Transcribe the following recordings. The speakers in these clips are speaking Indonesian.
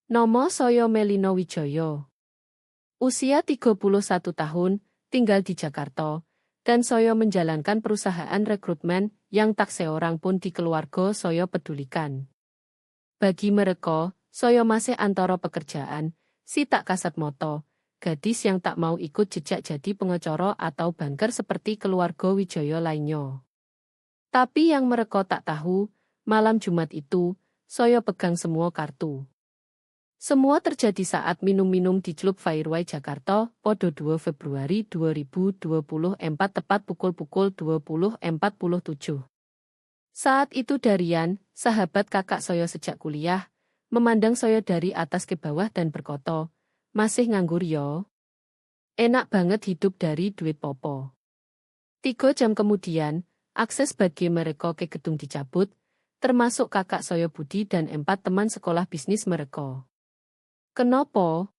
Nomo saya Melino Wijaya. Usia 31 tahun, tinggal di Jakarta, dan saya menjalankan perusahaan rekrutmen yang tak seorang pun di keluarga saya pedulikan. Bagi mereka, saya masih antara pekerjaan, si tak kasat moto, gadis yang tak mau ikut jejak jadi pengacara atau banker seperti keluarga Wijaya lainnya. Tapi yang mereka tak tahu, malam Jumat itu, saya pegang semua kartu. Semua terjadi saat minum-minum di Klub Fireway Jakarta, pada 2 Februari 2024 tepat pukul 20.47. Saat itu Darian, sahabat kakak saya sejak kuliah, memandang saya dari atas ke bawah dan berkata, "Masih nganggur yo? Enak banget hidup dari duit popo." 3 jam kemudian, akses bagi mereka ke gedung dicabut, termasuk kakak saya Budi dan 4 teman sekolah bisnis mereka. Kenapa?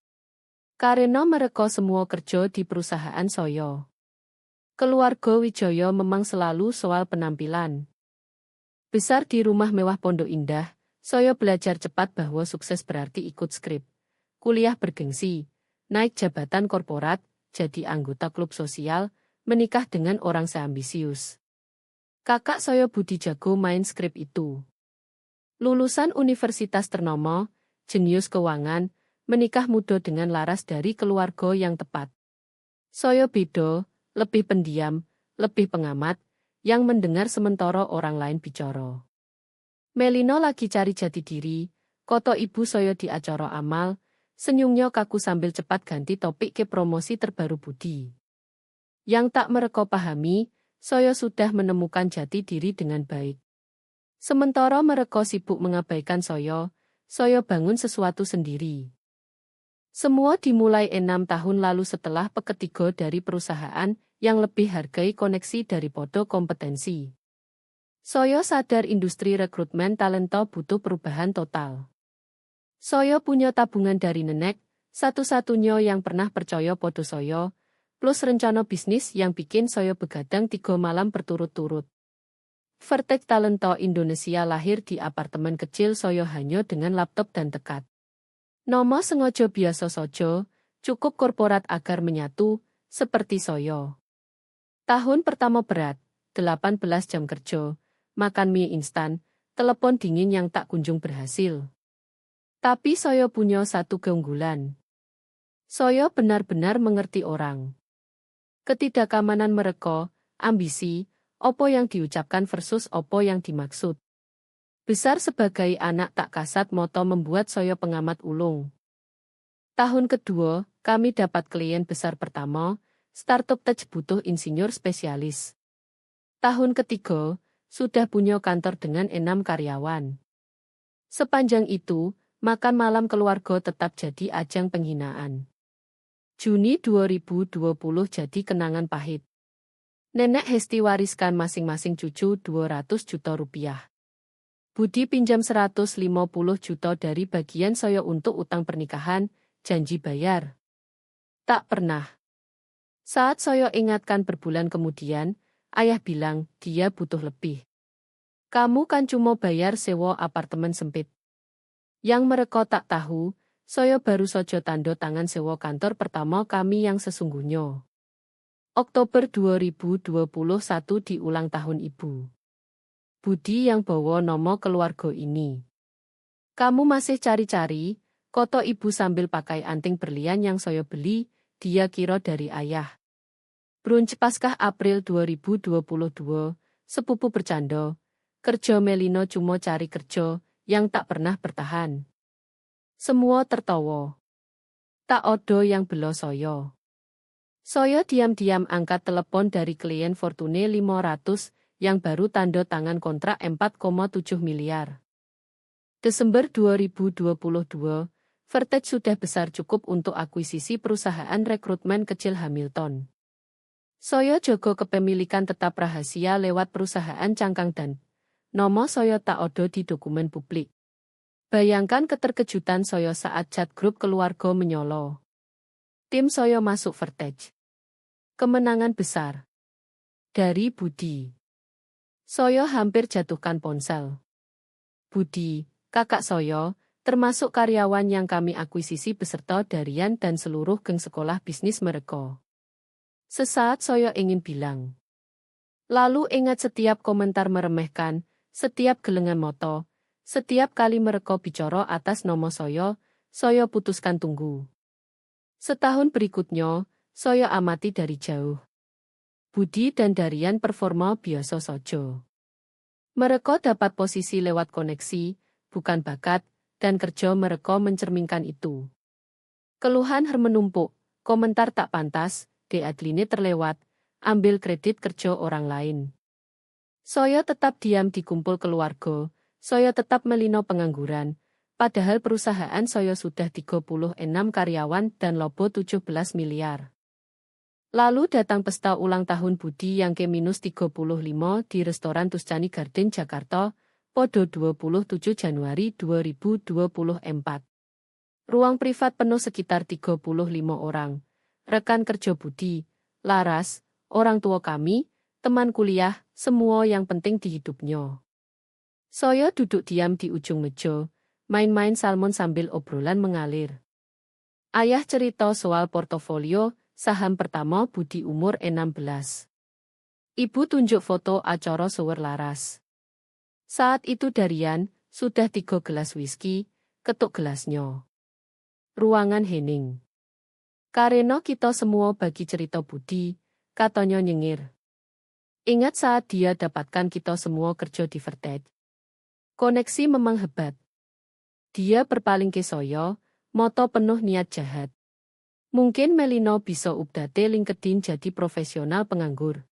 Karena mereka semua kerja di perusahaan saya. Keluarga Wijaya memang selalu soal penampilan. Besar di rumah mewah Pondok Indah, saya belajar cepat bahwa sukses berarti ikut skrip. Kuliah bergengsi, naik jabatan korporat, jadi anggota klub sosial, menikah dengan orang seambisius. Kakak saya Budi jago main skrip itu. Lulusan universitas ternama, jenius keuangan, menikah muda dengan laras dari keluarga yang tepat. Saya beda, lebih pendiam, lebih pengamat, yang mendengar sementara orang lain bicara. Melino lagi cari jati diri, koto ibu saya di acara amal, senyumnya kaku sambil cepat ganti topik ke promosi terbaru Budi. Yang tak mereka pahami, saya sudah menemukan jati diri dengan baik. Sementara mereka sibuk mengabaikan saya bangun sesuatu sendiri. Semua dimulai 6 tahun lalu setelah ketiga dari perusahaan yang lebih hargai koneksi daripada kompetensi. Saya sadar industri rekrutmen talenta butuh perubahan total. Saya punya tabungan dari nenek, satu-satunya yang pernah percaya pada saya, plus rencana bisnis yang bikin saya begadang 3 malam berturut-turut. Vertex Talenta Indonesia lahir di apartemen kecil saya hanya dengan laptop dan tekad. Nomo sengaja biasa saja, cukup korporat agar menyatu, seperti saya. Tahun pertama berat, 18 jam kerja, makan mie instan, telepon dingin yang tak kunjung berhasil. Tapi saya punya satu keunggulan. Saya benar-benar mengerti orang. Ketidakamanan mereka, ambisi, opo yang diucapkan versus opo yang dimaksud. Besar sebagai anak tak kasat moto membuat saya pengamat ulung. Tahun kedua, kami dapat klien besar pertama, startup tech butuh insinyur spesialis. Tahun ketiga, sudah punya kantor dengan 6 karyawan. Sepanjang itu, makan malam keluarga tetap jadi ajang penghinaan. Juni 2020 jadi kenangan pahit. Nenek Hesti wariskan masing-masing cucu 200 juta rupiah. Budi pinjam 150 juta dari bagian saya untuk utang pernikahan, janji bayar. Tak pernah. Saat saya ingatkan berbulan kemudian, ayah bilang, dia butuh lebih. Kamu kan cuma bayar sewa apartemen sempit. Yang mereka tak tahu, saya baru saja tanda tangan sewa kantor pertama kami yang sesungguhnya. Oktober 2021 di ulang tahun ibu. Budi yang bawa nama keluarga ini. Kamu masih cari-cari, koto ibu sambil pakai anting berlian yang saya beli, dia kira dari ayah. Brunch Paskah April 2022, sepupu bercanda, kerja Melino cuma cari kerja, yang tak pernah bertahan. Semua tertawa. Tak ada yang bela saya. Saya diam-diam angkat telepon dari klien Fortune 500, yang baru tanda tangan kontrak 4,7 miliar. Desember 2022, Vertex sudah besar cukup untuk akuisisi perusahaan rekrutmen kecil Hamilton. Saya jaga kepemilikan tetap rahasia lewat perusahaan cangkang dan nama saya tak ada di dokumen publik. Bayangkan keterkejutan saya saat chat grup keluarga menyolo. Tim saya masuk Vertex. Kemenangan besar. Dari Budi. Saya hampir jatuhkan ponsel. Budi, kakak saya, termasuk karyawan yang kami akuisisi beserta Darian dan seluruh geng sekolah bisnis mereka. Sesaat saya ingin bilang. Lalu ingat setiap komentar meremehkan, setiap gelengan moto, setiap kali mereka bicara atas nama saya putuskan tunggu. Setahun berikutnya, saya amati dari jauh. Budi dan Darian performa biasa saja. Mereka dapat posisi lewat koneksi, bukan bakat, dan kerja mereka mencerminkan itu. Keluhan menumpuk, komentar tak pantas, deadline terlewat, ambil kredit kerja orang lain. Saya tetap diam di kumpul keluarga, saya tetap melino pengangguran, padahal perusahaan saya sudah 36 karyawan dan lobo 17 miliar. Lalu datang pesta ulang tahun Budi yang ke-35 di restoran Tuscany Garden Jakarta, pada 27 Januari 2024. Ruang privat penuh sekitar 35 orang. Rekan kerja Budi, Laras, orang tua kami, teman kuliah, semua yang penting di hidupnya. Saya duduk diam di ujung meja, main-main salmon sambil obrolan mengalir. Ayah cerita soal portofolio, saham pertama Budi umur 16. Ibu tunjuk foto acara sewer Laras. Saat itu Darian, sudah 3 gelas whisky, ketuk gelasnya. Ruangan hening. Karena kita semua bagi cerita Budi, katanya nyengir. Ingat saat dia dapatkan kita semua kerja di Vertex. Koneksi memang hebat. Dia berpaling ke saya, moto penuh niat jahat. Mungkin Melino bisa update LinkedIn jadi profesional penganggur.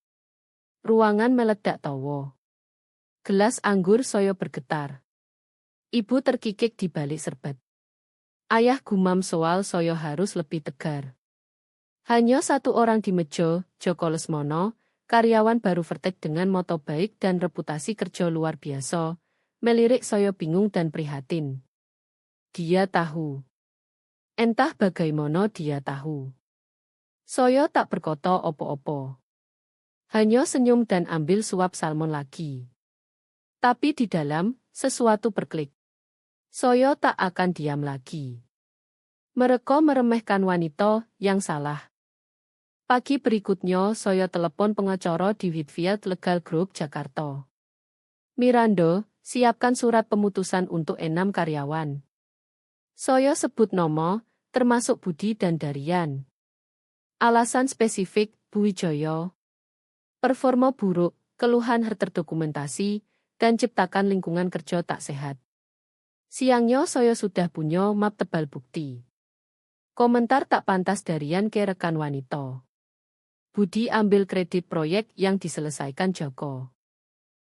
Ruangan meledak tawa. Gelas anggur saya bergetar. Ibu terkikik di balik serbet. Ayah gumam soal saya harus lebih tegar. Hanya satu orang di meja, Joko Lesmono, karyawan baru Vertex dengan moto baik dan reputasi kerja luar biasa, melirik saya bingung dan prihatin. Dia tahu. Entah bagaimana dia tahu. Saya tak berkata opo-opo. Hanya senyum dan ambil suap salmon lagi. Tapi di dalam, sesuatu berklik. Saya tak akan diam lagi. Mereka meremehkan wanita yang salah. Pagi berikutnya saya telepon pengacara di Whitfield Legal Group Jakarta. Miranda, siapkan surat pemutusan untuk 6 karyawan. Saya sebut nama, termasuk Budi dan Darian. Alasan spesifik, Bu Wijaya. Performa buruk, keluhan terdokumentasi, dan ciptakan lingkungan kerja tak sehat. Siangnya saya sudah punya map tebal bukti. Komentar tak pantas Darian ke rekan wanita. Budi ambil kredit proyek yang diselesaikan Joko.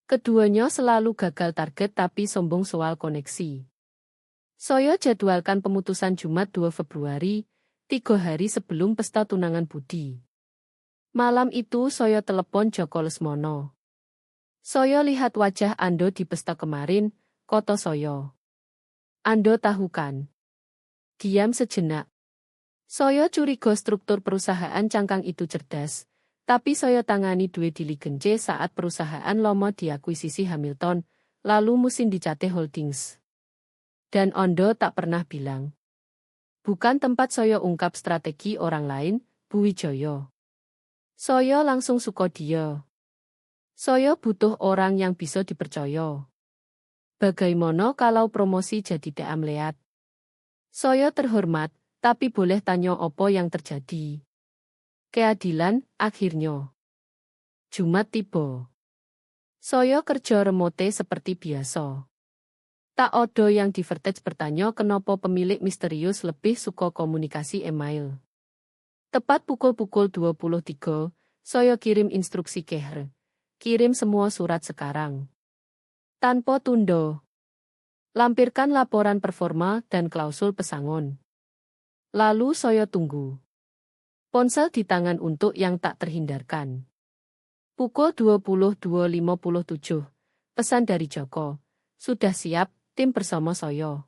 Keduanya selalu gagal target tapi sombong soal koneksi. Saya jadwalkan pemutusan Jumat 2 Februari, 3 hari sebelum pesta tunangan Budi. Malam itu saya telepon Joko Lesmono. Saya lihat wajah Ando di pesta kemarin, kata saya. Ando tahu kan? Diam sejenak. Saya curiga struktur perusahaan cangkang itu cerdas, tapi saya tangani due diligence saat perusahaan Lomo diakuisisi Hamilton, lalu Musin dicate Holdings. Dan Ando tak pernah bilang. Bukan tempat saya ungkap strategi orang lain, Bu Wijaya. Saya langsung suka dia. Saya butuh orang yang bisa dipercaya. Bagaimana kalau promosi jadi deamleat? Saya terhormat, tapi boleh tanya apa yang terjadi. Keadilan, akhirnya. Jumat tiba. Saya kerja remote seperti biasa. Tak ada yang di Vertex bertanya kenapa pemilik misterius lebih suka komunikasi email. Tepat pukul 23, saya kirim instruksi ke Her. Kirim semua surat sekarang. Tanpa tunda. Lampirkan laporan performa dan klausul pesangon. Lalu saya tunggu. Ponsel di tangan untuk yang tak terhindarkan. Pukul 22.57, pesan dari Joko. Sudah siap, tim bersama saya.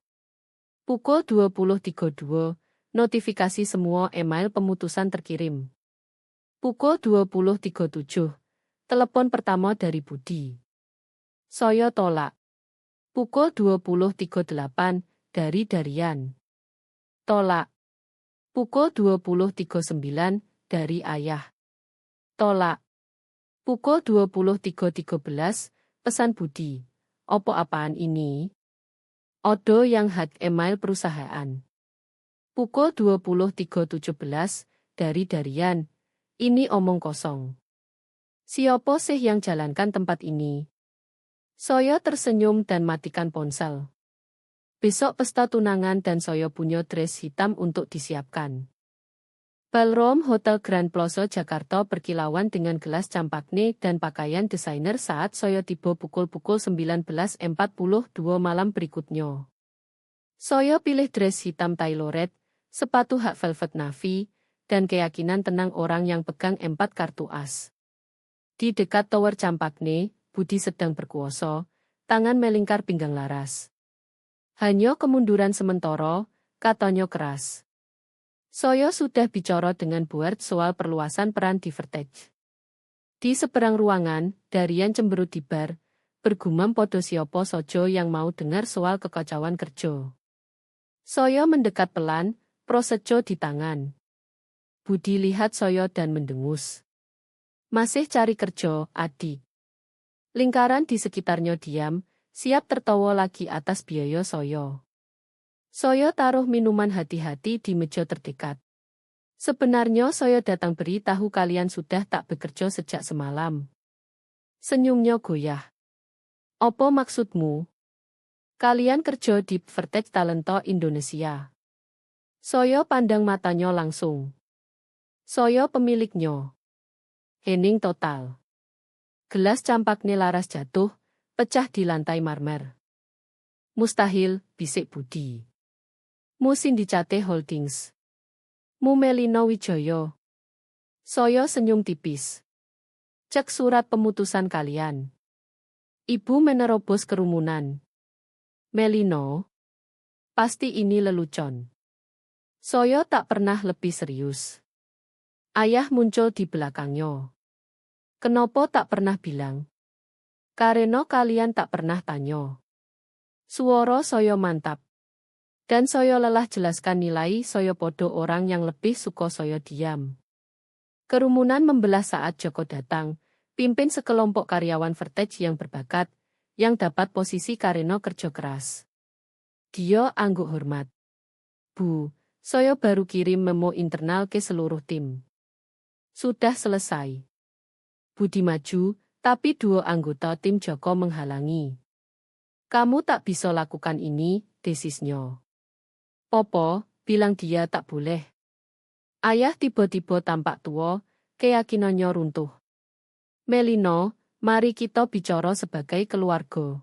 Pukul 20.32, notifikasi semua email pemutusan terkirim. Pukul 20.37, telepon pertama dari Budi. Saya tolak. Pukul 20.38, dari Darian. Tolak. Pukul 20.39 dari Ayah. Tolak. Pukul 23.13, pesan Budi. Opo apaan ini? Odo yang hack email perusahaan. Pukul 23.17 dari Darian. Ini omong kosong. Siapa sih yang jalankan tempat ini? Saya tersenyum dan matikan ponsel. Besok pesta tunangan dan saya punya dress hitam untuk disiapkan. Ballroom Hotel Grand Plaza Jakarta berkilauan dengan gelas campakne dan pakaian desainer saat saya tiba pukul 19.42 malam berikutnya. Saya pilih dress hitam tailored, sepatu hak velvet navy, dan keyakinan tenang orang yang pegang 4 kartu as. Di dekat tower campakne, Budi sedang berkuasa, tangan melingkar pinggang laras. Hanya kemunduran sementara, katanya keras. Saya sudah bicara dengan Board soal perluasan peran di Vertex. Di seberang ruangan, Darian cemberut di bar, bergumam podo siapa sojo yang mau dengar soal kekacauan kerja. Saya mendekat pelan, prosejo di tangan. Budi lihat saya dan mendengus. Masih cari kerja, adik. Lingkaran di sekitarnya diam, siap tertawa lagi atas biaya saya. Saya taruh minuman hati-hati di meja terdekat. Sebenarnya saya datang beritahu kalian sudah tak bekerja sejak semalam. Senyumnya goyah. Apa maksudmu? Kalian kerja di Vertex Talenta Indonesia. Saya pandang matanya langsung. Saya pemiliknya. Hening total. Gelas campakne laras jatuh, pecah di lantai marmer. Mustahil, bisik Budi. Mu Sindicate Holdings. Mu Melino Wijaya. Saya senyum tipis. Cek surat pemutusan kalian. Ibu menerobos kerumunan. Melino. Pasti ini lelucon. Saya tak pernah lebih serius. Ayah muncul di belakangnya. Kenapa tak pernah bilang? Karena kalian tak pernah tanya. Suara saya mantap. Dan saya lelah jelaskan nilai saya podo orang yang lebih suka saya diam. Kerumunan membelah saat Joko datang, pimpin sekelompok karyawan Vertex yang berbakat, yang dapat posisi karena kerja keras. Dia angguk hormat. Bu, saya baru kirim memo internal ke seluruh tim. Sudah selesai. Budi maju, tapi dua anggota tim Joko menghalangi. Kamu tak bisa lakukan ini, desisnya. Popo, bilang dia tak boleh. Ayah tiba-tiba tampak tua, keyakinannya runtuh. Melino, mari kita bicara sebagai keluarga.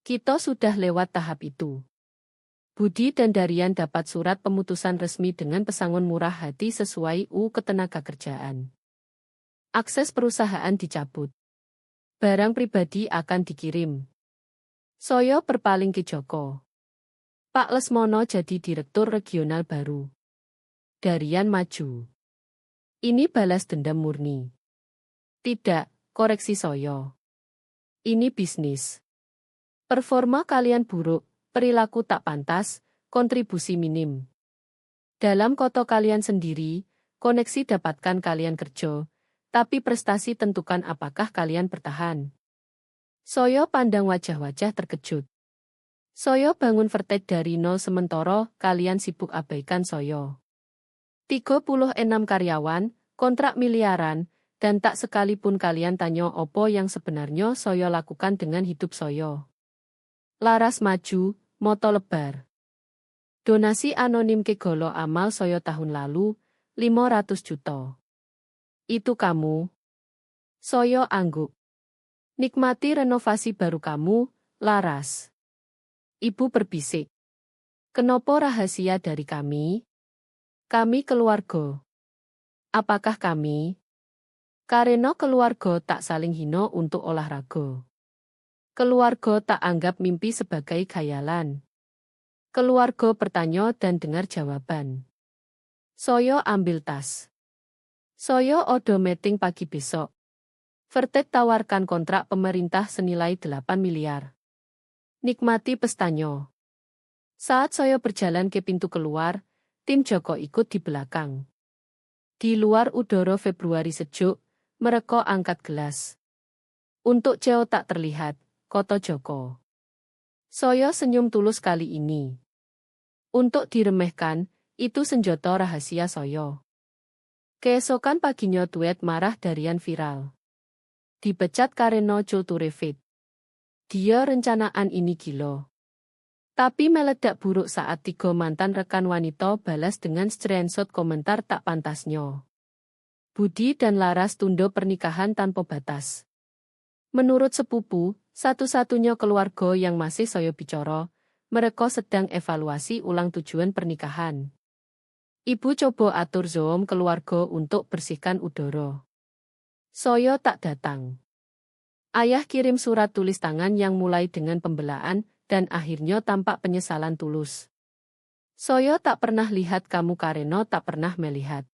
Kita sudah lewat tahap itu. Budi dan Darian dapat surat pemutusan resmi dengan pesangon murah hati sesuai UU Ketenagakerjaan. Akses perusahaan dicabut. Barang pribadi akan dikirim. Saya berpaling ke Joko. Pak Lesmono jadi direktur regional baru. Darian maju. Ini balas dendam murni. Tidak, koreksi saya. Ini bisnis. Performa kalian buruk, perilaku tak pantas, kontribusi minim. Dalam kota kalian sendiri, koneksi dapatkan kalian kerja. Tapi prestasi tentukan apakah kalian bertahan. Saya pandang wajah-wajah terkejut. Saya bangun Vertex dari nol sementara kalian sibuk abaikan saya. 36 karyawan, kontrak miliaran, dan tak sekalipun kalian tanya apa yang sebenarnya saya lakukan dengan hidup saya. Laras maju, moto lebar. Donasi anonim ke Golo Amal saya tahun lalu, 500 juta. Itu kamu. Saya angguk. Nikmati renovasi baru kamu, Laras. Ibu berbisik. Kenapa rahasia dari kami? Kami keluarga. Apakah kami? Karena keluarga tak saling hina untuk olahraga. Keluarga tak anggap mimpi sebagai khayalan. Keluarga bertanya dan dengar jawaban. Saya ambil tas. Saya odo meeting pagi besok. Vertex tawarkan kontrak pemerintah senilai 8 miliar. Nikmati pestanya. Saat saya berjalan ke pintu keluar, tim Joko ikut di belakang. Di luar udara Februari sejuk, mereka angkat gelas. Untuk Ceo tak terlihat, kata Joko. Saya senyum tulus kali ini. Untuk diremehkan, itu senjata rahasia saya. Keesokan paginya duet marah darian viral. Dipecat karena culture fit. Dia rencanaan ini gila. Tapi meledak buruk saat 3 mantan rekan wanita balas dengan screenshot komentar tak pantasnya. Budi dan Laras tunda pernikahan tanpa batas. Menurut sepupu, satu-satunya keluarga yang masih saya bicara, mereka sedang evaluasi ulang tujuan pernikahan. Ibu coba atur Zoom keluarga untuk bersihkan udara. Saya tak datang. Ayah kirim surat tulis tangan yang mulai dengan pembelaan, dan akhirnya tampak penyesalan tulus. Saya tak pernah lihat kamu karena tak pernah melihat.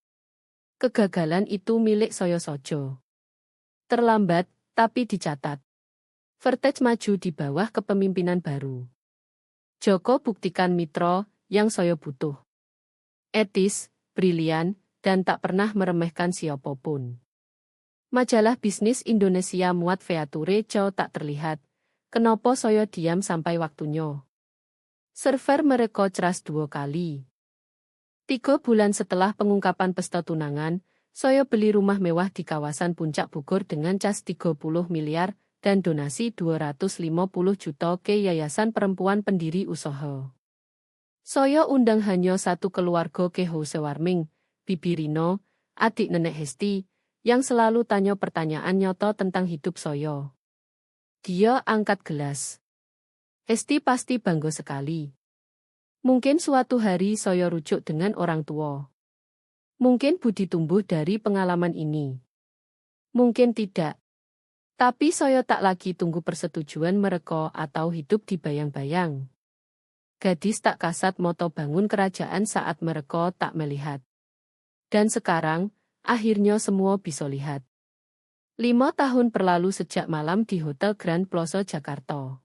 Kegagalan itu milik saya saja. Terlambat, tapi dicatat. Vertage maju di bawah kepemimpinan baru. Joko buktikan mitra yang saya butuh. Etis, brilian, dan tak pernah meremehkan siapapun. Majalah bisnis Indonesia muat feature Ceo tak terlihat. Kenapa saya diam sampai waktunya? Server mereka ceras 2 kali. 3 bulan setelah pengungkapan pesta tunangan, saya beli rumah mewah di kawasan Puncak Bogor dengan cas 30 miliar dan donasi 250 juta ke Yayasan Perempuan Pendiri Usaha. Saya undang hanya satu keluarga ke housewarming, Bibi Rino, adik nenek Hesti, yang selalu tanya pertanyaan nyata tentang hidup saya. Dia angkat gelas. Hesti pasti bangga sekali. Mungkin suatu hari saya rujuk dengan orang tua. Mungkin Budi tumbuh dari pengalaman ini. Mungkin tidak. Tapi saya tak lagi tunggu persetujuan mereka atau hidup di bayang-bayang. Gadis tak kasat moto bangun kerajaan saat mereka tak melihat. Dan sekarang, akhirnya semua bisa lihat. 5 tahun berlalu sejak malam di Hotel Grand Plaza Jakarta.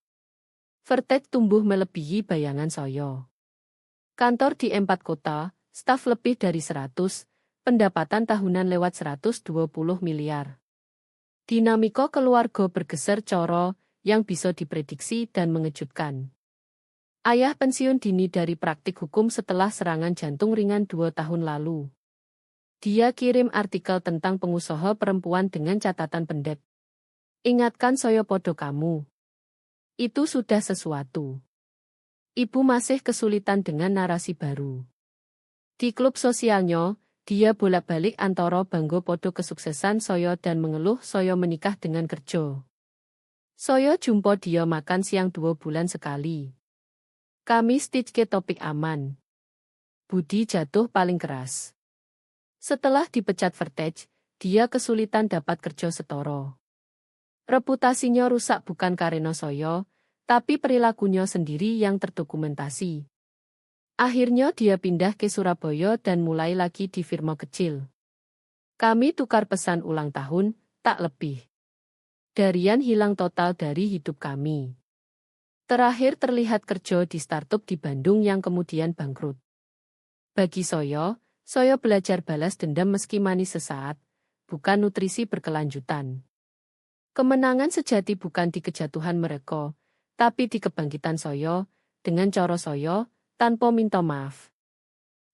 Vertage tumbuh melebihi bayangan saya. Kantor di 4 kota, staf lebih dari 100, pendapatan tahunan lewat 120 miliar. Dinamika keluarga bergeser coro yang bisa diprediksi dan mengejutkan. Ayah pensiun dini dari praktik hukum setelah serangan jantung ringan 2 tahun lalu. Dia kirim artikel tentang pengusaha perempuan dengan catatan pendek. Ingatkan saya podo kamu. Itu sudah sesuatu. Ibu masih kesulitan dengan narasi baru. Di klub sosialnya, dia bolak-balik antara bangga podo kesuksesan saya dan mengeluh saya menikah dengan kerja. Saya jumpa dia makan siang 2 bulan sekali. Kami stitch ke topik aman. Budi jatuh paling keras. Setelah dipecat Vertage, dia kesulitan dapat kerja setara. Reputasinya rusak bukan karena saya, tapi perilakunya sendiri yang terdokumentasi. Akhirnya dia pindah ke Surabaya dan mulai lagi di firma kecil. Kami tukar pesan ulang tahun, tak lebih. Darian hilang total dari hidup kami. Terakhir terlihat kerja di startup di Bandung yang kemudian bangkrut. Bagi saya belajar balas dendam meski manis sesaat, bukan nutrisi berkelanjutan. Kemenangan sejati bukan di kejatuhan mereka, tapi di kebangkitan saya, dengan cara saya, tanpa minta maaf.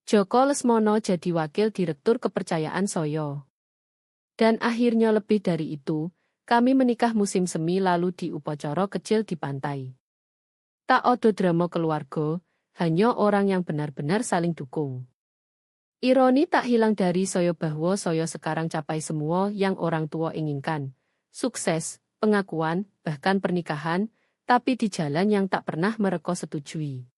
Joko Lesmono jadi wakil direktur kepercayaan saya. Dan akhirnya lebih dari itu, kami menikah musim semi lalu di upacara kecil di pantai. Tak ada drama keluarga, hanya orang yang benar-benar saling dukung. Ironi tak hilang dari saya bahwa saya sekarang capai semua yang orang tua inginkan. Sukses, pengakuan, bahkan pernikahan, tapi di jalan yang tak pernah mereka setujui.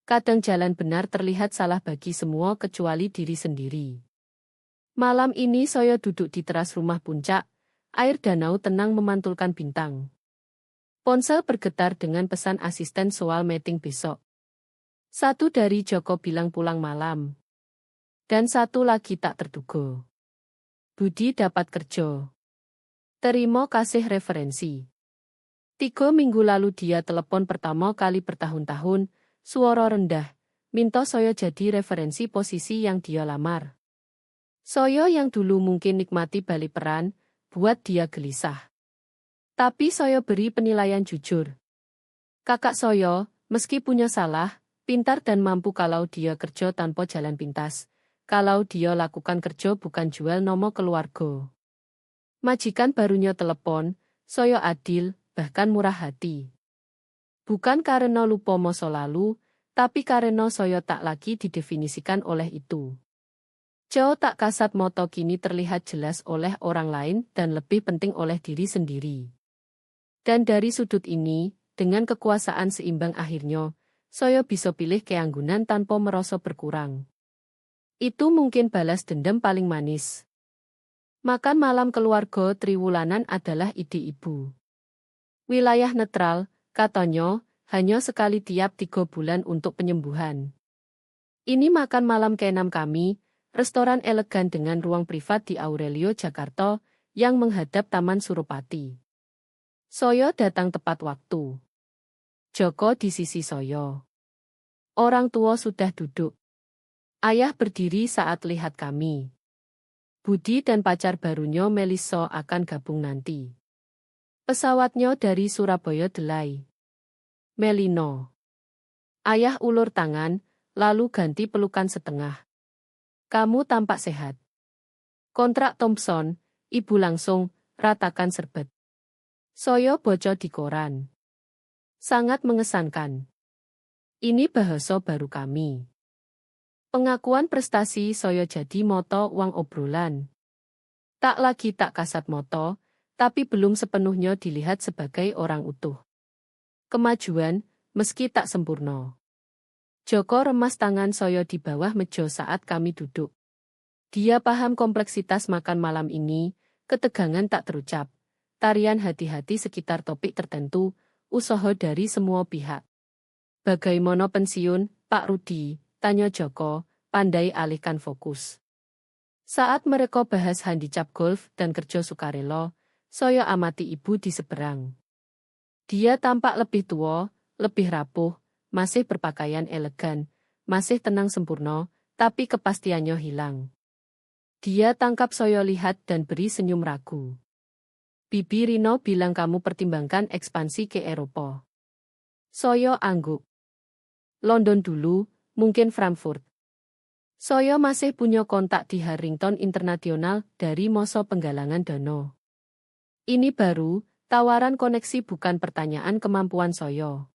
Kadang jalan benar terlihat salah bagi semua kecuali diri sendiri. Malam ini saya duduk di teras rumah puncak, air danau tenang memantulkan bintang. Ponsel bergetar dengan pesan asisten soal meeting besok. Satu dari Joko bilang pulang malam. Dan satu lagi tak terduga. Budi dapat kerja. Terima kasih referensi. 3 minggu lalu dia telepon pertama kali bertahun-tahun, Suara rendah, minta saya jadi referensi posisi yang dia lamar. Saya yang dulu mungkin nikmati bali peran, buat dia gelisah. Tapi saya beri penilaian jujur. Kakak saya, meski punya salah, pintar dan mampu kalau dia kerja tanpa jalan pintas. Kalau dia lakukan kerja bukan jual nomo keluarga. Majikan barunya telepon, saya adil, bahkan murah hati. Bukan karena lupa masa lalu, tapi karena saya tak lagi didefinisikan oleh itu. Jauh tak kasat mata kini terlihat jelas oleh orang lain dan lebih penting oleh diri sendiri. Dan dari sudut ini, dengan kekuasaan seimbang akhirnya, saya bisa pilih keanggunan tanpa merasa berkurang. Itu mungkin balas dendam paling manis. Makan malam keluarga triwulanan adalah ide ibu. Wilayah netral, katanya, hanya sekali tiap 3 bulan untuk penyembuhan. Ini makan malam keenam kami, restoran elegan dengan ruang privat di Aurelio, Jakarta, yang menghadap Taman Suropati. Saya datang tepat waktu. Joko di sisi saya. Orang tua sudah duduk. Ayah berdiri saat lihat kami. Budi dan pacar barunya Melissa akan gabung nanti. Pesawatnya dari Surabaya Delay. Melino. Ayah ulur tangan, lalu ganti pelukan setengah. Kamu tampak sehat. Kontrak Thompson, ibu langsung, ratakan serbet. Saya baca di koran. Sangat mengesankan. Ini bahasa baru kami. Pengakuan prestasi saya jadi moto uang obrolan. Tak lagi tak kasat moto, tapi belum sepenuhnya dilihat sebagai orang utuh. Kemajuan, meski tak sempurna. Joko remas tangan saya di bawah meja saat kami duduk. Dia paham kompleksitas makan malam ini, ketegangan tak terucap. Tarian hati-hati sekitar topik tertentu, usaha dari semua pihak. Bagaimana pensiun, Pak Rudi? Tanya Joko, pandai alihkan fokus. Saat mereka bahas handicap golf dan kerja sukarela, saya amati ibu di seberang. Dia tampak lebih tua, lebih rapuh, masih berpakaian elegan, masih tenang sempurna, tapi kepastiannya hilang. Dia tangkap saya lihat dan beri senyum ragu. Bibi Rino bilang kamu pertimbangkan ekspansi ke Eropa. Saya angguk. London dulu, mungkin Frankfurt. Saya masih punya kontak di Harrington International dari masa penggalangan dana. Ini baru, tawaran koneksi bukan pertanyaan kemampuan saya.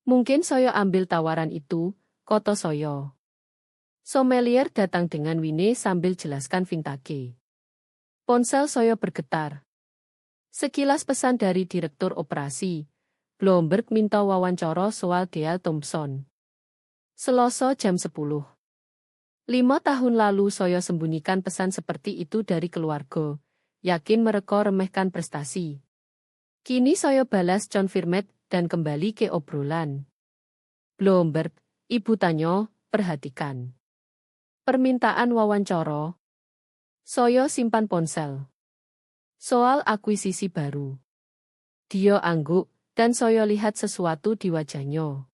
Mungkin saya ambil tawaran itu, kata saya. Sommelier datang dengan Wine sambil jelaskan vintage. Ponsel saya bergetar. Sekilas pesan dari Direktur Operasi. Bloomberg minta wawancara soal Dale Thompson. Selasa jam 10. 5 tahun lalu saya sembunyikan pesan seperti itu dari keluarga. Yakin mereka remehkan prestasi. Kini saya balas confirmed dan kembali ke obrolan. Bloomberg, ibu tanya, perhatikan. Permintaan wawancara. Saya simpan ponsel. Soal akuisisi baru. Dia angguk, dan saya lihat sesuatu di wajahnya.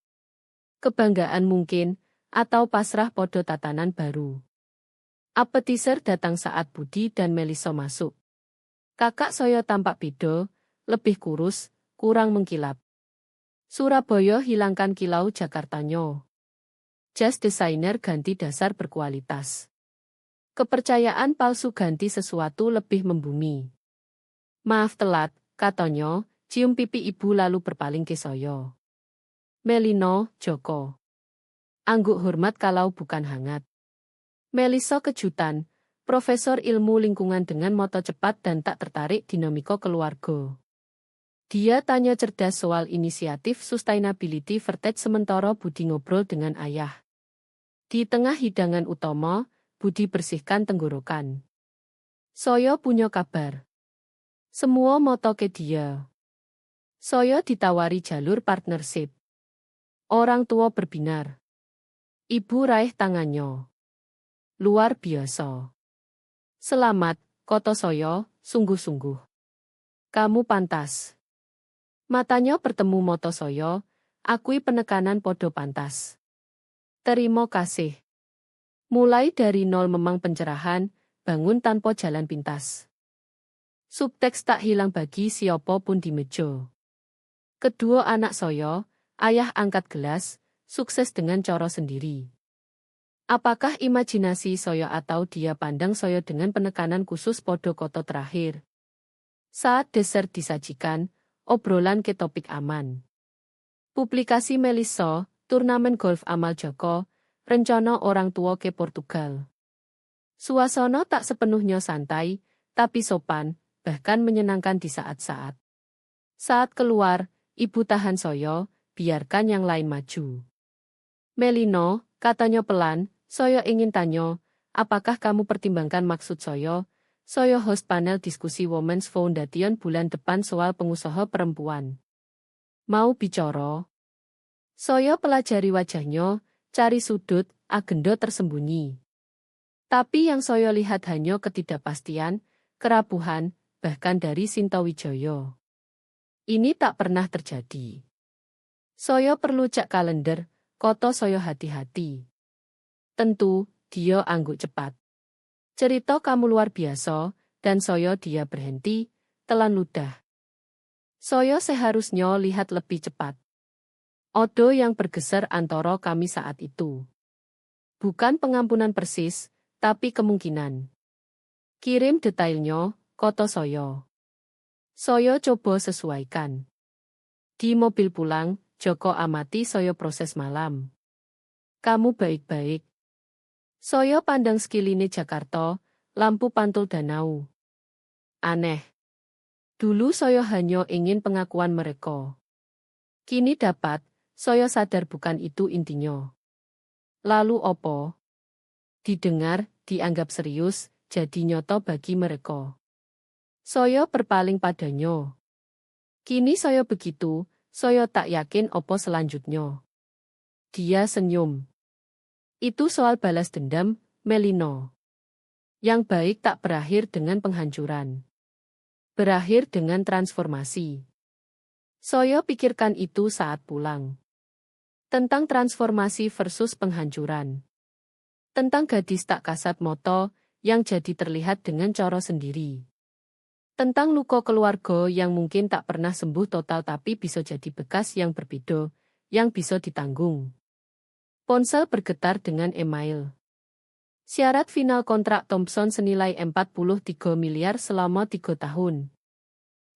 Kebanggaan mungkin, atau pasrah podo tatanan baru. Appetizer datang saat Budi dan Melissa masuk. Kakak saya tampak beda, lebih kurus, kurang mengkilap. Surabaya hilangkan kilau Jakartanya. Jas desainer ganti dasar berkualitas. Kepercayaan palsu ganti sesuatu lebih membumi. Maaf telat, katanya, cium pipi ibu lalu berpaling ke saya. Melino, Joko. Angguk hormat kalau bukan hangat. Melissa kejutan, profesor ilmu lingkungan dengan moto cepat dan tak tertarik dinamika keluarga. Dia tanya cerdas soal inisiatif sustainability vertech sementara Budi ngobrol dengan ayah. Di tengah hidangan utama, Budi bersihkan tenggorokan. Saya punya kabar. Semua moto ke dia. Saya ditawari jalur partnership. Orang tua berbinar. Ibu raih tangannya. Luar biasa. Selamat, kata saya, sungguh-sungguh. Kamu pantas. Matanya bertemu mata saya, akui penekanan podo pantas. Terima kasih. Mulai dari nol memang pencerahan, bangun tanpa jalan pintas. Subteks tak hilang bagi siapa pun di meja. Kedua anak saya, ayah angkat gelas, sukses dengan cara sendiri. Apakah imajinasi saya atau dia pandang saya dengan penekanan khusus podo koto terakhir? Saat dessert disajikan, obrolan ke topik aman. Publikasi Melissa, turnamen golf amal Joko, rencana orang tua ke Portugal. Suasana tak sepenuhnya santai, tapi sopan, bahkan menyenangkan di saat-saat. Saat keluar, ibu tahan saya, biarkan yang lain maju. Melino, katanya pelan, saya ingin tanya, apakah kamu pertimbangkan maksud saya? Saya host panel diskusi Women's Foundation bulan depan soal pengusaha perempuan. Mau bicara? Saya pelajari wajahnya, cari sudut, agenda tersembunyi. Tapi yang saya lihat hanya ketidakpastian, kerapuhan, bahkan dari Sinta Wijaya. Ini tak pernah terjadi. Saya perlu cek kalender, koto saya hati-hati. Tentu, dia angguk cepat. Cerita kamu luar biasa, dan saya dia berhenti, telan ludah. Saya seharusnya lihat lebih cepat. Odo yang bergeser antara kami saat itu. Bukan pengampunan persis, tapi kemungkinan. Kirim detailnya, koto saya. Saya coba sesuaikan. Di mobil pulang, Joko amati saya proses malam. Kamu baik-baik. Saya pandang sekiline Jakarta, lampu pantul danau. Aneh. Dulu saya hanya ingin pengakuan mereka. Kini dapat, saya sadar bukan itu intinya. Lalu opo? Didengar, dianggap serius, jadi nyoto bagi mereka. Saya berpaling padanya. Kini saya begitu, saya tak yakin opo selanjutnya. Dia senyum. Itu soal balas dendam, Melino. Yang baik tak berakhir dengan penghancuran. Berakhir dengan transformasi. Saya pikirkan itu saat pulang. Tentang transformasi versus penghancuran. Tentang gadis tak kasat moto, yang jadi terlihat dengan cara sendiri. Tentang luka keluarga yang mungkin tak pernah sembuh total tapi bisa jadi bekas yang berbeda, yang bisa ditanggung. Ponsel bergetar dengan email. Syarat final kontrak Thompson senilai 43 miliar selama 3 tahun.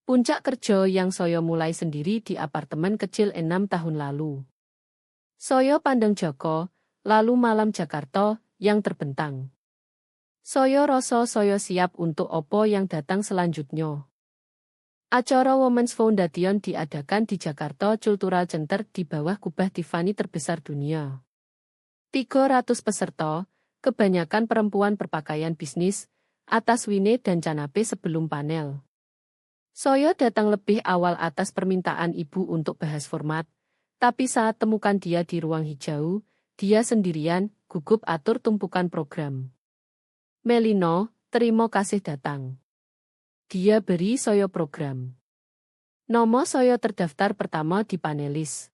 Puncak kerja yang saya mulai sendiri di apartemen kecil 6 tahun lalu. Saya pandang Joko, lalu malam Jakarta, yang terbentang. Saya rasa saya siap untuk opo yang datang selanjutnya. Acara Women's Foundation diadakan di Jakarta Cultural Center di bawah kubah Tiffany terbesar dunia. 300 peserta, kebanyakan perempuan berpakaian bisnis, atas Wine dan Canape sebelum panel. Saya datang lebih awal atas permintaan ibu untuk bahas format, tapi saat temukan dia di ruang hijau, dia sendirian, gugup atur tumpukan program. Melino, terima kasih datang. Dia beri saya program. Nama saya terdaftar pertama di panelis.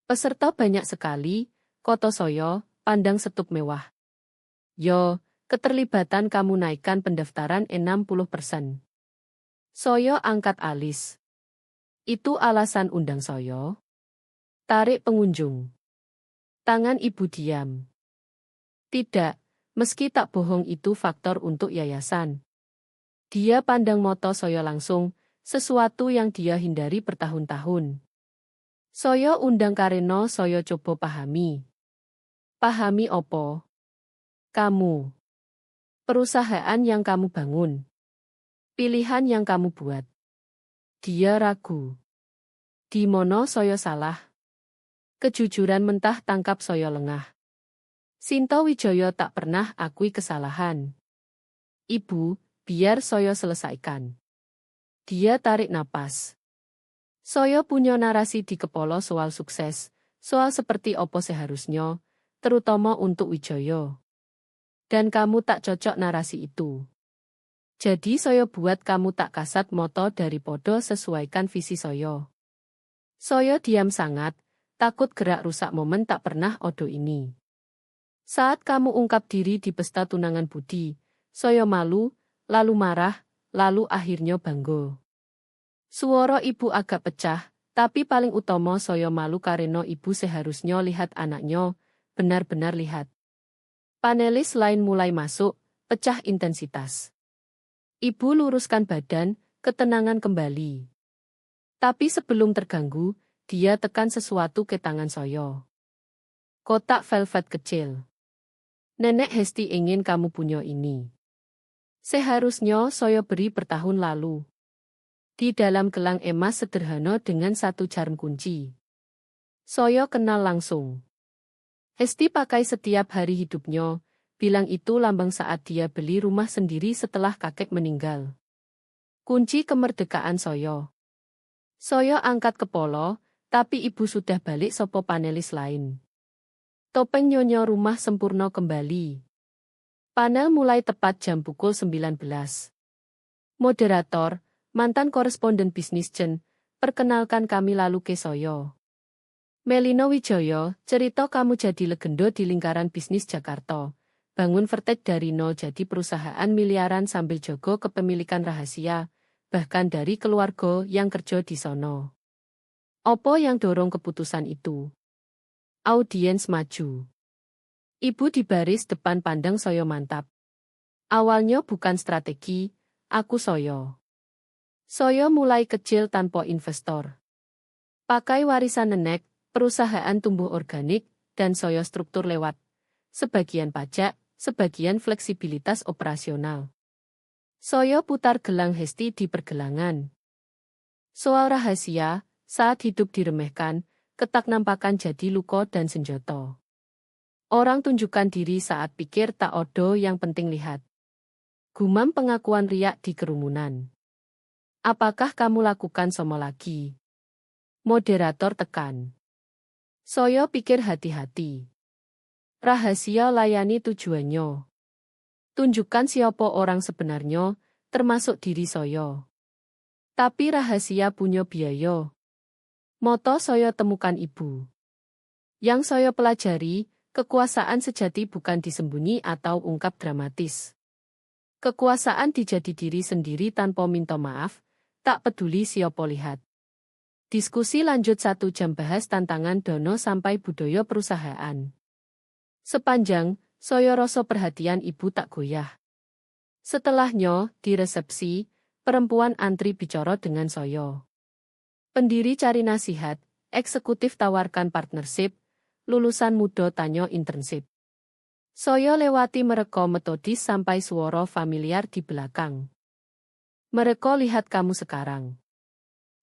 Peserta banyak sekali, koto saya, pandang setup mewah. Yo, keterlibatan kamu naikkan pendaftaran 60%. Saya angkat alis. Itu alasan undang saya. Tarik pengunjung. Tangan ibu diam. Tidak, meski tak bohong itu faktor untuk yayasan. Dia pandang moto saya langsung, sesuatu yang dia hindari bertahun-tahun. Saya undang karena saya coba pahami. Pahami opo? Kamu. Perusahaan yang kamu bangun. Pilihan yang kamu buat. Dia ragu. Di mono saya salah. Kejujuran mentah tangkap saya lengah. Sinta Wijaya tak pernah akui kesalahan. Ibu, biar saya selesaikan. Dia tarik napas. Saya punya narasi di kepala soal sukses, soal seperti opo seharusnya, terutama untuk Wijaya. Dan kamu tak cocok narasi itu. Jadi saya buat kamu tak kasat moto daripada sesuaikan visi saya. Saya diam sangat, takut gerak rusak momen tak pernah odo ini. Saat kamu ungkap diri di pesta tunangan Budi, saya malu, lalu marah, lalu akhirnya bangga. Suara ibu agak pecah, tapi paling utama saya malu karena ibu seharusnya lihat anaknya, benar-benar lihat. Panelis lain mulai masuk, pecah intensitas. Ibu luruskan badan, ketenangan kembali. Tapi sebelum terganggu, dia tekan sesuatu ke tangan saya. Kotak velvet kecil. Nenek Hesti ingin kamu punya ini. Seharusnya saya beri bertahun lalu. Di dalam gelang emas sederhana dengan satu jarum kunci. Saya kenal langsung. Hesti pakai setiap hari hidupnya, bilang itu lambang saat dia beli rumah sendiri setelah kakek meninggal. Kunci kemerdekaan saya. Saya angkat kepala, tapi ibu sudah balik sopo panelis lain. Topeng nyonya rumah sempurna kembali. Panel mulai tepat jam pukul 19. Moderator, mantan koresponden bisnis Jen, perkenalkan kami lalu ke saya. Melino Wijaya, cerita kamu jadi legenda di lingkaran bisnis Jakarta. Bangun Vertek dari nol jadi perusahaan miliaran sambil jaga kepemilikan rahasia, bahkan dari keluarga yang kerja di sono. Apa yang dorong keputusan itu? Audiens maju. Ibu di baris depan pandang saya mantap. Awalnya bukan strategi, aku saya. Saya mulai kecil tanpa investor. Pakai warisan nenek, perusahaan tumbuh organik, dan saya struktur lewat sebagian pajak, sebagian fleksibilitas operasional. Saya putar gelang Hesti di pergelangan. Soal rahasia, saat hidup diremehkan, ketak nampakan jadi luka dan senjata. Orang tunjukkan diri saat pikir tak odo yang penting lihat. Gumam pengakuan riak di kerumunan. Apakah kamu lakukan sama lagi? Moderator tekan. Saya pikir hati-hati. Rahasia layani tujuannya. Tunjukkan siapa orang sebenarnya, termasuk diri saya. Tapi rahasia punya biaya. Moto saya temukan ibu. Yang saya pelajari, kekuasaan sejati bukan disembunyi atau ungkap dramatis. Kekuasaan dijadi diri sendiri tanpa minta maaf, tak peduli siapa lihat. Diskusi lanjut 1 jam bahas tantangan dono sampai budaya perusahaan. Sepanjang, saya rasa perhatian ibu tak goyah. Setelahnya, di resepsi, perempuan antri bicara dengan saya. Pendiri cari nasihat, eksekutif tawarkan partnership, lulusan muda tanya internship. Saya lewati mereka metodis sampai suara familiar di belakang. Mereka lihat kamu sekarang.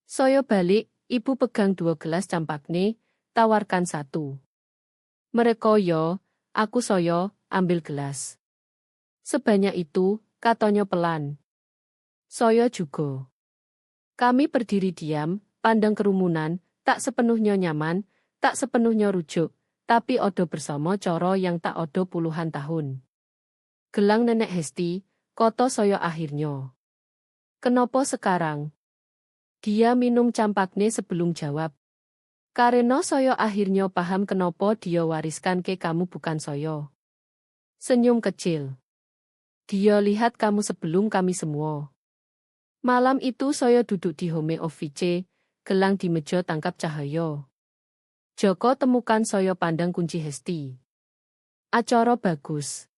Saya balik, ibu pegang 2 gelas campakne, tawarkan 1. Mereka yo, aku saya, ambil gelas. Sebanyak itu, katanya pelan. Saya juga. Kami berdiri diam, pandang kerumunan, tak sepenuhnya nyaman, tak sepenuhnya rujuk, tapi odo bersama coro yang tak odo puluhan tahun. Gelang nenek Hesti, koto saya akhirnya. Kenapa sekarang? Dia minum campakne sebelum jawab. Karena saya akhirnya paham kenapa dia wariskan ke kamu bukan saya. Senyum kecil. Dia lihat kamu sebelum kami semua. Malam itu saya duduk di home office, gelang di meja tangkap cahaya. Joko temukan saya pandang kunci Hesti. Acara bagus.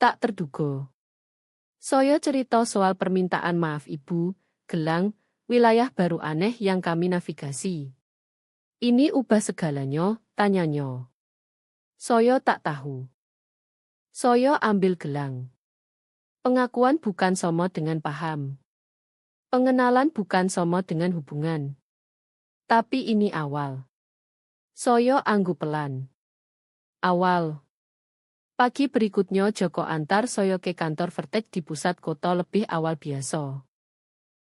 Tak terduga. Saya cerita soal permintaan maaf ibu, gelang, wilayah baru aneh yang kami navigasi. Ini ubah segalanya, tanyanya. Saya tak tahu. Saya ambil gelang. Pengakuan bukan sama dengan paham. Pengenalan bukan sama dengan hubungan. Tapi ini awal. Saya anggu pelan. Awal. Pagi berikutnya Joko antar saya ke kantor Vertek di pusat kota lebih awal biasa.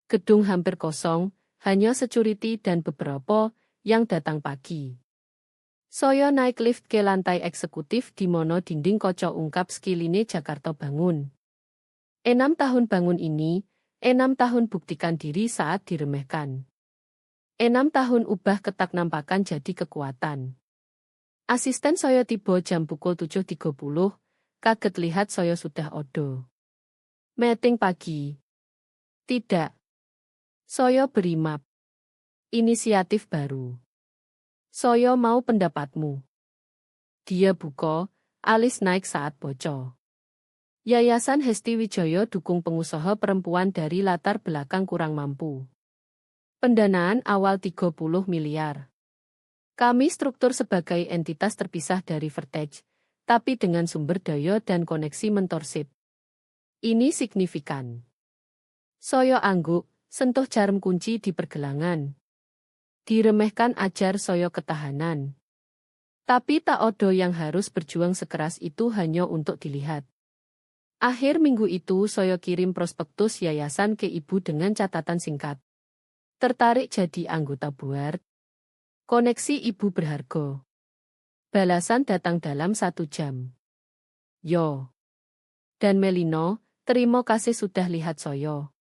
Gedung hampir kosong, hanya security dan beberapa yang datang pagi. Saya naik lift ke lantai eksekutif di mana dinding kaca ungkap Skiline Jakarta bangun. 6 tahun bangun ini, 6 tahun buktikan diri saat diremehkan. 6 tahun ubah ketak nampakan jadi kekuatan. Asisten saya tiba jam pukul 7.30, kaget lihat saya sudah odo. Meeting pagi. Tidak. Saya beri map. Inisiatif baru. Saya mau pendapatmu. Dia buka, alis naik saat bocor. Yayasan Hesti Wijaya dukung pengusaha perempuan dari latar belakang kurang mampu. Pendanaan awal 30 miliar. Kami struktur sebagai entitas terpisah dari Vertej, tapi dengan sumber daya dan koneksi mentorship. Ini signifikan. Saya angguk, sentuh jarum kunci di pergelangan. Diremehkan ajar saya ketahanan. Tapi tak ada yang harus berjuang sekeras itu hanya untuk dilihat. Akhir minggu itu saya kirim prospektus yayasan ke ibu dengan catatan singkat. Tertarik jadi anggota board? Koneksi ibu berharga. Balasan datang dalam 1 jam. Yo. Dan Melino, terima kasih sudah lihat saya.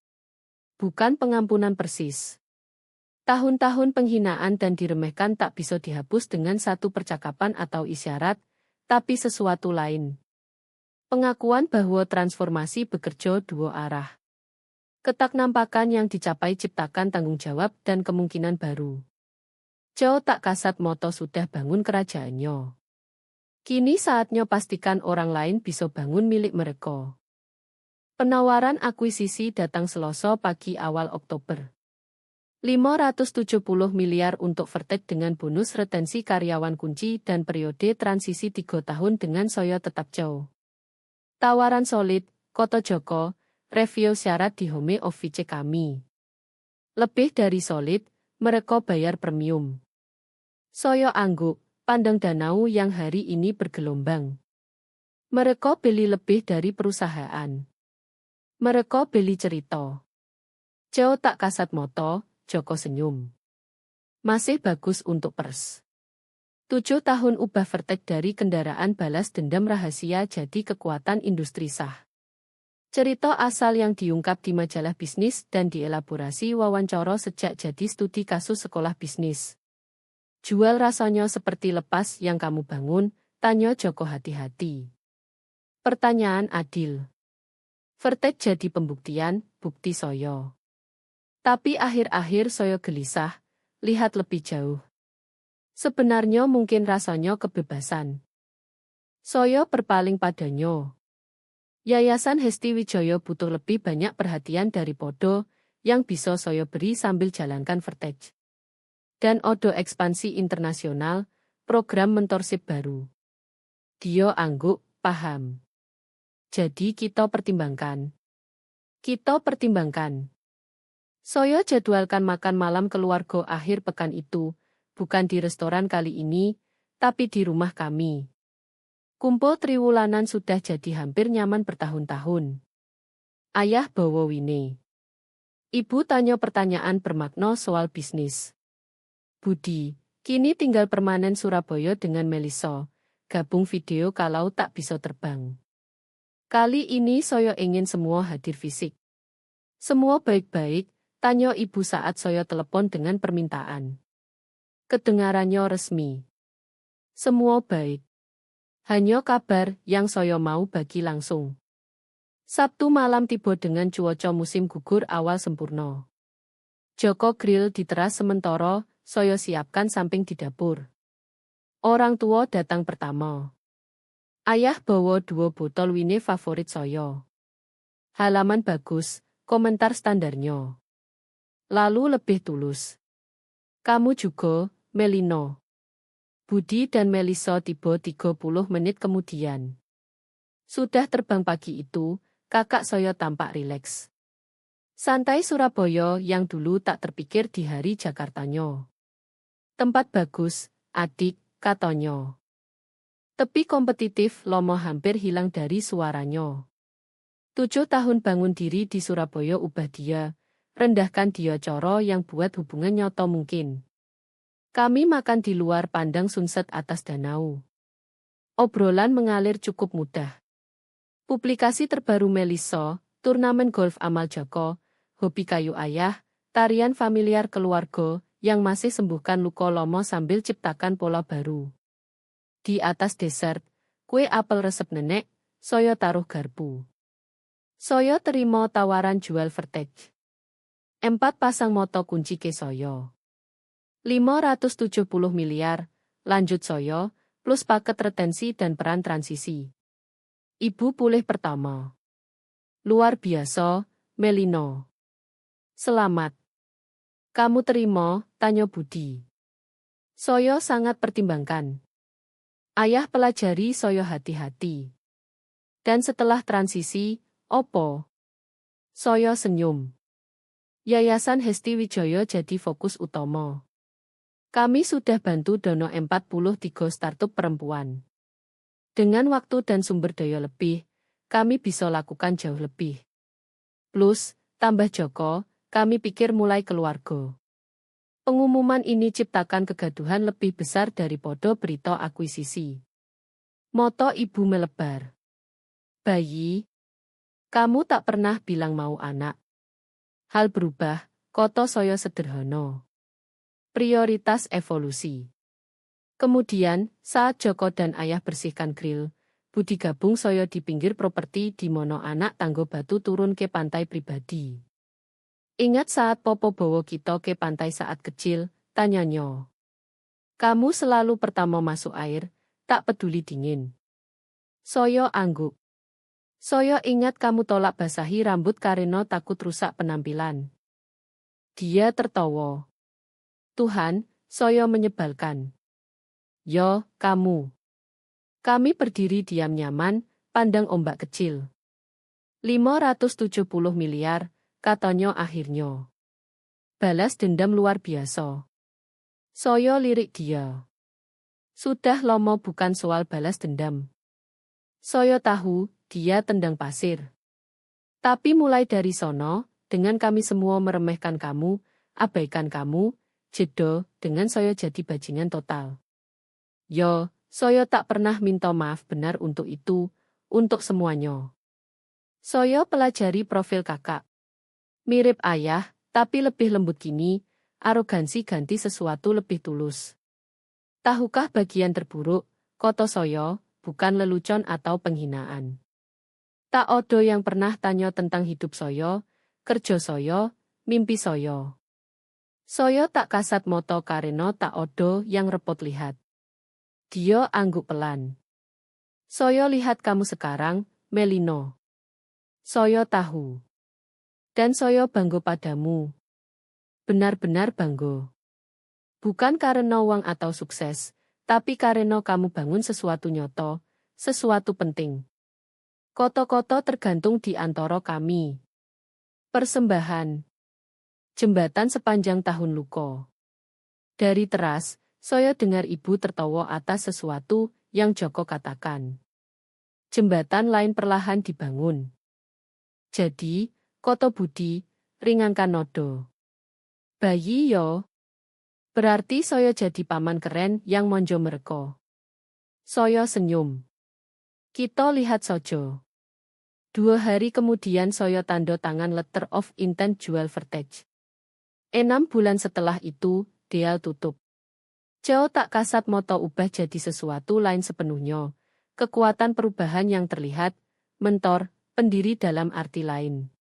Bukan pengampunan persis. Tahun-tahun penghinaan dan diremehkan tak bisa dihapus dengan satu percakapan atau isyarat, tapi sesuatu lain. Pengakuan bahwa transformasi bekerja dua arah. Ketak nampakan yang dicapai ciptakan tanggung jawab dan kemungkinan baru. Jauh tak kasat moto sudah bangun kerajaannya. Kini saatnya pastikan orang lain bisa bangun milik mereka. Penawaran akuisisi datang Selasa pagi awal Oktober. 570 miliar untuk Vertej dengan bonus retensi karyawan kunci dan periode transisi 3 tahun dengan saya tetap jauh. Tawaran solid, Koto Joko, review syarat di home office kami. Lebih dari solid, mereka bayar premium. Saya angguk, pandang danau yang hari ini bergelombang. Mereka beli lebih dari perusahaan. Mereka beli cerita. Jauh tak kasat moto, Joko senyum. Masih bagus untuk pers. 7 tahun ubah Vertej dari kendaraan balas dendam rahasia jadi kekuatan industri sah. Cerita asal yang diungkap di majalah bisnis dan dielaborasi wawancara sejak jadi studi kasus sekolah bisnis. Jual rasanya seperti lepas yang kamu bangun, tanya Joko hati-hati. Pertanyaan adil. Vertej jadi pembuktian, bukti soyo. Tapi akhir-akhir saya gelisah, lihat lebih jauh. Sebenarnya mungkin rasanya kebebasan. Saya berpaling padanya. Yayasan Hesti Wijaya butuh lebih banyak perhatian dari Podo, yang bisa saya beri sambil jalankan Vertej. Dan odo ekspansi internasional, program mentorship baru. Dia angguk, paham. Jadi kita pertimbangkan. Kita pertimbangkan. Saya jadwalkan makan malam keluarga akhir pekan itu, bukan di restoran kali ini, tapi di rumah kami. Kumpul triwulanan sudah jadi hampir nyaman bertahun-tahun. Ayah bawa Wine. Ibu tanya pertanyaan bermakna soal bisnis. Budi, kini tinggal permanen Surabaya dengan Melissa, gabung video kalau tak bisa terbang. Kali ini saya ingin semua hadir fisik. Semua baik-baik, tanya ibu saat saya telepon dengan permintaan. Kedengarannya resmi. Semua baik. Hanya kabar yang saya mau bagi langsung. Sabtu malam tiba dengan cuaca musim gugur awal sempurna. Joko grill di teras sementara, saya siapkan samping di dapur. Orang tua datang pertama. Ayah bawa 2 botol wine favorit saya. Halaman bagus, komentar standarnya. Lalu lebih tulus. Kamu juga, Melino. Budi dan Melissa tiba 30 menit kemudian. Sudah terbang pagi itu, kakak saya tampak rileks. Santai Surabaya yang dulu tak terpikir di hari Jakartanya. Tempat bagus, adik, katanya. Tepi kompetitif Lomo hampir hilang dari suaranya. 7 tahun bangun diri di Surabaya ubah dia. Rendahkan dia coro yang buat hubungan nyoto mungkin. Kami makan di luar pandang sunset atas danau. Obrolan mengalir cukup mudah. Publikasi terbaru Melissa, turnamen golf amal Joko, hobi kayu ayah, tarian familiar keluarga, yang masih sembuhkan luka lomo sambil ciptakan pola baru. Di atas dessert, kue apel resep nenek, saya taruh garpu. Saya terima tawaran jual Vertex. 4 pasang moto kunci ke saya. 570 miliar, lanjut saya, plus paket retensi dan peran transisi. Ibu pulih pertama. Luar biasa, Melino. Selamat. Kamu terima, tanya Budi. Saya sangat pertimbangkan. Ayah pelajari saya hati-hati. Dan setelah transisi, opo? Saya senyum. Yayasan Hesti Wijaya jadi fokus utama. Kami sudah bantu dono 43 startup perempuan. Dengan waktu dan sumber daya lebih, kami bisa lakukan jauh lebih. Plus, tambah Joko, kami pikir mulai keluarga. Pengumuman ini ciptakan kegaduhan lebih besar daripada berita akuisisi. Moto ibu melebar. Bayi, kamu tak pernah bilang mau anak. Hal berubah, koto saya sederhana. Prioritas evolusi. Kemudian, saat Joko dan ayah bersihkan grill, Budi gabung saya di pinggir properti di mono anak tanggo batu turun ke pantai pribadi. Ingat saat Popo bawa kita ke pantai saat kecil, tanyanya. Kamu selalu pertama masuk air, tak peduli dingin. Saya angguk. Saya ingat kamu tolak basahi rambut karena takut rusak penampilan. Dia tertawa. Tuhan, saya menyebalkan. Yo, kamu. Kami berdiri diam nyaman, pandang ombak kecil. 570 miliar, katanya akhirnya. Balas dendam luar biasa. Saya lirik dia. Sudah lama bukan soal balas dendam. Saya tahu, dia tendang pasir. Tapi mulai dari sono, dengan kami semua meremehkan kamu, abaikan kamu, jeda, dengan saya jadi bajingan total. Yo, saya tak pernah minta maaf benar untuk itu, untuk semuanya. Saya pelajari profil kakak. Mirip ayah, tapi lebih lembut gini, arogansi ganti sesuatu lebih tulus. Tahukah bagian terburuk, koto saya, bukan lelucon atau penghinaan. Tak odo yang pernah tanya tentang hidup saya, kerja saya, mimpi saya. Saya tak kasat moto karena tak odo yang repot lihat. Dia angguk pelan. Saya lihat kamu sekarang, Melino. Saya tahu. Dan saya bangga padamu. Benar-benar bangga. Bukan karena uang atau sukses, tapi karena kamu bangun sesuatu nyoto, sesuatu penting. Koto-koto tergantung di antara kami. Persembahan. Jembatan sepanjang tahun luko. Dari teras, saya dengar ibu tertawa atas sesuatu yang Joko katakan. Jembatan lain perlahan dibangun. Jadi, koto Budi, ringankan nodo. Bayi yo. Berarti saya jadi paman keren yang monjo mereka. Saya senyum. Kita lihat saja. 2 hari kemudian saya tanda tangan letter of intent jual Vertex. 6 bulan setelah itu, deal tutup. Jauh tak kasat moto ubah jadi sesuatu lain sepenuhnya. Kekuatan perubahan yang terlihat, mentor, pendiri dalam arti lain.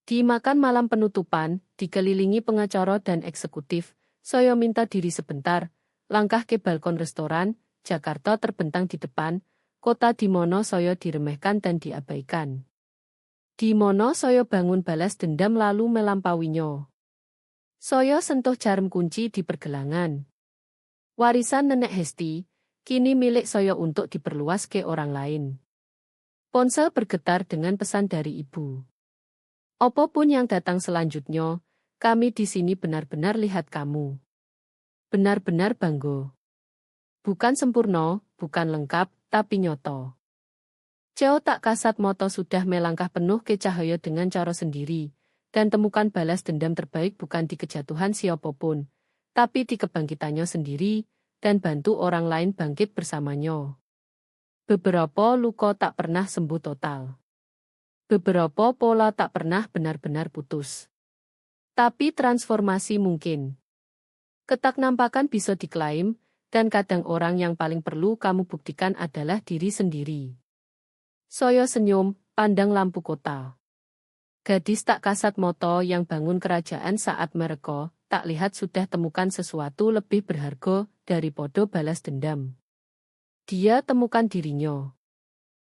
Di makan malam penutupan, dikelilingi pengacara dan eksekutif, saya minta diri sebentar, langkah ke balkon restoran, Jakarta terbentang di depan, kota di mana saya diremehkan dan diabaikan. Di mana saya bangun balas dendam lalu melampauinya. Saya sentuh jarum kunci di pergelangan. Warisan nenek Hesti, kini milik saya untuk diperluas ke orang lain. Ponsel bergetar dengan pesan dari ibu. Apapun yang datang selanjutnya, kami di sini benar-benar lihat kamu. Benar-benar bangga. Bukan sempurna, bukan lengkap, tapi nyoto. Jauh tak kasat moto sudah melangkah penuh ke cahaya dengan cara sendiri, dan temukan balas dendam terbaik bukan di kejatuhan siapapun, tapi di kebangkitannya sendiri, dan bantu orang lain bangkit bersamanya. Beberapa luka tak pernah sembuh total. Beberapa pola tak pernah benar-benar putus. Tapi transformasi mungkin. Ketidaknampakan bisa diklaim, dan kadang orang yang paling perlu kamu buktikan adalah diri sendiri. Saya senyum, pandang lampu kota. Gadis tak kasat mata yang bangun kerajaan saat mereka tak lihat sudah temukan sesuatu lebih berharga daripada balas dendam. Dia temukan dirinya.